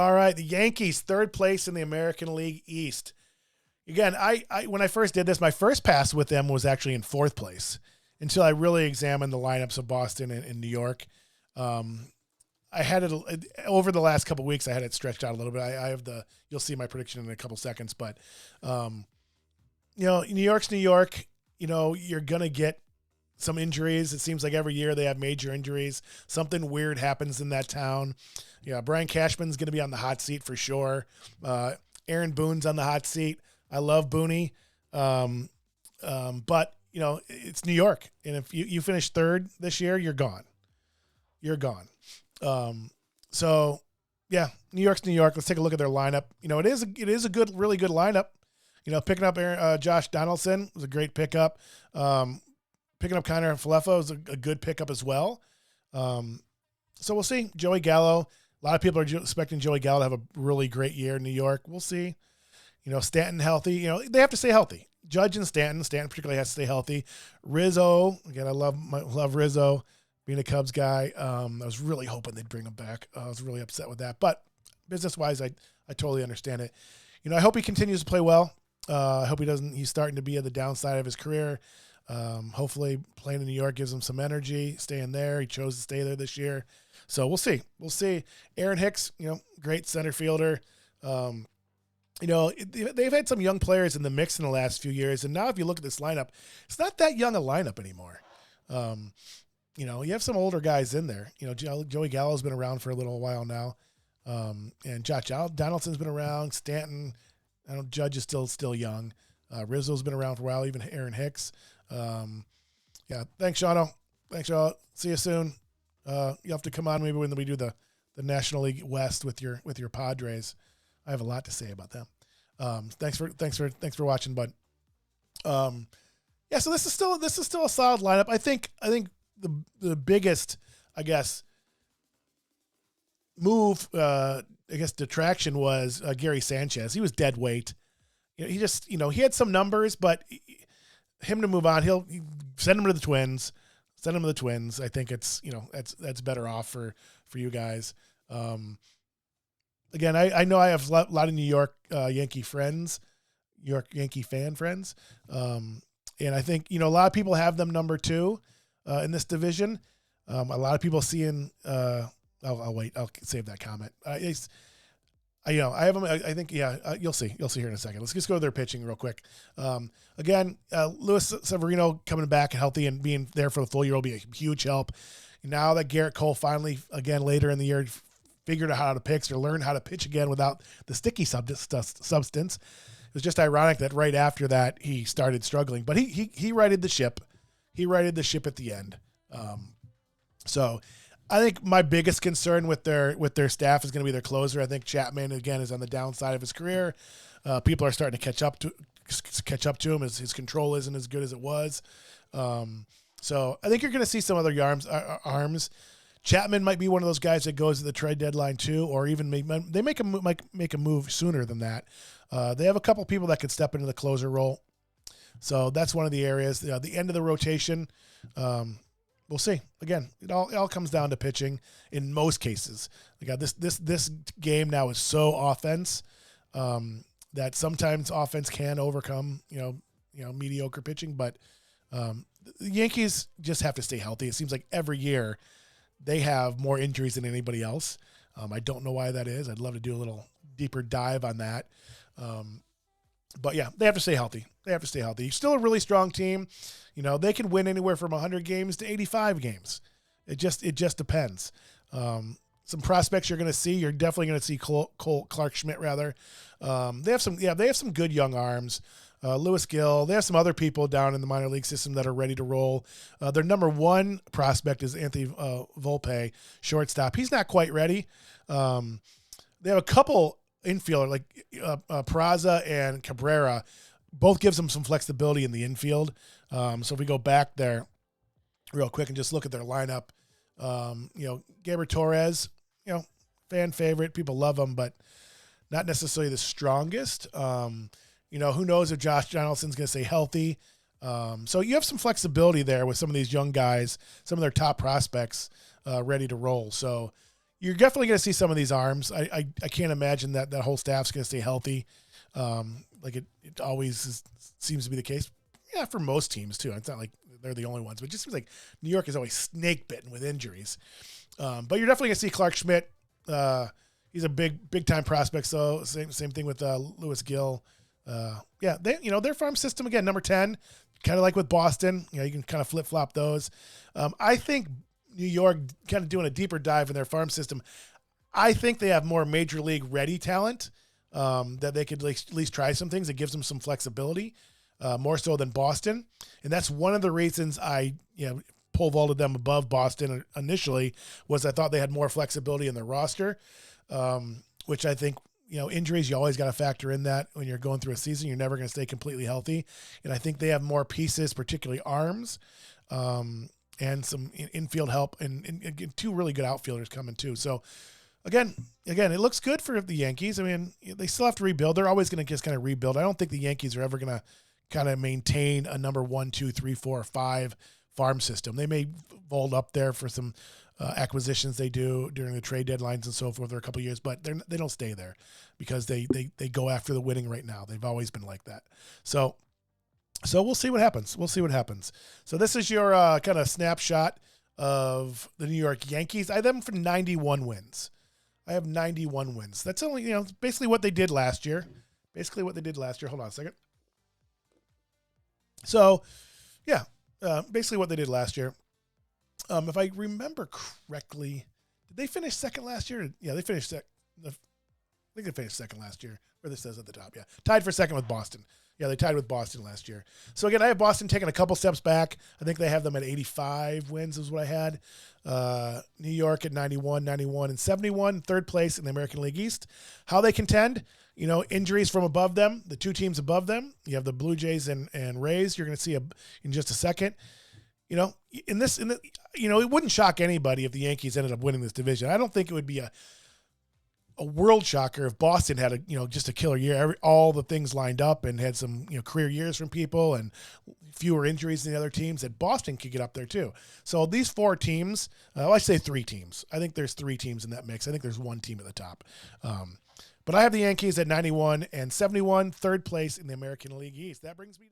All right, the Yankees, third place in the American League East. Again, I when I first did this, my first pass with them was actually in fourth place until I really examined the lineups of Boston and New York. I had it over the last couple of weeks. I had it stretched out a little bit. I have you'll see my prediction in a couple seconds, but New York's New York. You're gonna get some injuries. It seems like every year they have major injuries. Something weird happens in that town. Brian Cashman's going to be on the hot seat for sure. Aaron Boone's on the hot seat. I love Booney. But, it's New York. And if you finish third this year, you're gone. You're gone. So, yeah, New York's New York. Let's take a look at their lineup. It is a really good lineup. Picking up Josh Donaldson was a great pickup. Picking up Connor Falefa is a good pickup as well. So we'll see. Joey Gallo. A lot of people are expecting Joey Gallo to have a really great year in New York. We'll see. Stanton healthy. They have to stay healthy. Judge and Stanton. Stanton particularly has to stay healthy. Rizzo. Again, I love Rizzo, being a Cubs guy. I was really hoping they'd bring him back. I was really upset with that. But business-wise, I totally understand it. I hope he continues to play well. I hope he's starting to be at the downside of his career. Hopefully playing in New York gives him some energy, staying there. He chose to stay there this year. So we'll see. Aaron Hicks, great center fielder. They've had some young players in the mix in the last few years. And now if you look at this lineup, it's not that young a lineup anymore. You have some older guys in there. Joey Gallo's been around for a little while now. And Josh Donaldson's been around. Stanton, Judge is still young. Rizzo's been around for a while, even Aaron Hicks. Thanks, Shawno. See you soon. You'll have to come on maybe when we do the National League West with your Padres. I have a lot to say about them. Thanks for watching, bud. So this is still a solid lineup. I think the biggest, move, detraction was Gary Sanchez. He was dead weight. He just, he had some numbers, but him to move on, he'll send him to the Twins. I think it's, that's better off for you guys. Again, I know I have a lot of New York Yankee friends, New York Yankee fan friends. And I think, a lot of people have them number 2 in this division. A lot of people seeing, I'll wait. I'll save that comment. I have them. I think, you'll see. You'll see here in a second. Let's just go to their pitching real quick. Again, Luis Severino coming back healthy and being there for the full year will be a huge help. Now that Garrett Cole finally, again, later in the year, figured out how to pitch or learned how to pitch again without the sticky substance. It was just ironic that right after that he started struggling, but he righted the ship. He righted the ship at the end. So I think my biggest concern with their staff is going to be their closer. I think Chapman again is on the downside of his career. People are starting to catch up to him. His control isn't as good as it was. So I think you're going to see some other arms. Chapman might be one of those guys that goes to the trade deadline too, or even they make a move sooner than that. They have a couple people that could step into the closer role. So that's one of the areas. The end of the rotation. We'll see. Again, it all comes down to pitching in most cases. This game now is so offense that sometimes offense can overcome mediocre pitching. But the Yankees just have to stay healthy. It seems like every year they have more injuries than anybody else. I don't know why that is. I'd love to do a little deeper dive on that. But yeah, they have to stay healthy. Still a really strong team. They can win anywhere from 100 games to 85 games. It just depends. Some prospects you're going to see. You're definitely going to see Clark Schmidt rather. They have some good young arms. Lewis Gill. They have some other people down in the minor league system that are ready to roll. Their number 1 prospect is Anthony Volpe, shortstop. He's not quite ready. They have a couple infielder like Peraza and Cabrera. Both gives them some flexibility in the infield. So if we go back there real quick and just look at their lineup, Gabriel Torres, fan favorite. People love him, but not necessarily the strongest. Who knows if Josh Donaldson's going to stay healthy. So you have some flexibility there with some of these young guys, some of their top prospects ready to roll. So, you're definitely going to see some of these arms. I can't imagine that whole staff's going to stay healthy. Like it always seems to be the case. Yeah, for most teams too. It's not like they're the only ones, but it just seems like New York is always snake bitten with injuries. But you're definitely going to see Clark Schmidt. He's a big time prospect. So same thing with Lewis Gill. Yeah, their farm system again, number 10, kind of like with Boston. You can kind of flip flop those. I think New York kind of doing a deeper dive in their farm system. I think they have more major league ready talent that they could at least try some things. It gives them some flexibility, more so than Boston. And that's one of the reasons I pole vaulted them above Boston initially, was I thought they had more flexibility in their roster, which I think, injuries, you always got to factor in that when you're going through a season. You're never going to stay completely healthy. And I think they have more pieces, particularly arms, and some infield help, and two really good outfielders coming too. So again, it looks good for the Yankees. I mean, they still have to rebuild. They're always going to just kind of rebuild. I don't think the Yankees are ever going to kind of maintain a number 1, 2, 3, 4, 5 farm system. They may vault up there for some acquisitions they do during the trade deadlines and so forth for a couple of years, but they don't stay there because they go after the winning right now. They've always been like that. So we'll see what happens. So this is your kind of snapshot of the New York Yankees. I have them for 91 wins. I have 91 wins. That's only, basically what they did last year. Hold on a second. So, yeah, basically what they did last year. If I remember correctly, did they finish second last year? Yeah, they finished second. I think they finished second last year, where this says at the top. Yeah, tied for second with Boston. Yeah, they tied with Boston last year. So, again, I have Boston taking a couple steps back. I think they have them at 85 wins is what I had. New York at 91, and 71, third place in the American League East. How they contend, injuries from above them, the two teams above them. You have the Blue Jays and Rays. You're going to see in just a second. It wouldn't shock anybody if the Yankees ended up winning this division. I don't think it would be a world shocker if Boston had just a killer year. All the things lined up and had some career years from people and fewer injuries than the other teams, that Boston could get up there too. So these four teams, I say three teams. I think there's three teams in that mix. I think there's one team at the top. But I have the Yankees at 91 and 71, third place in the American League East. That brings me to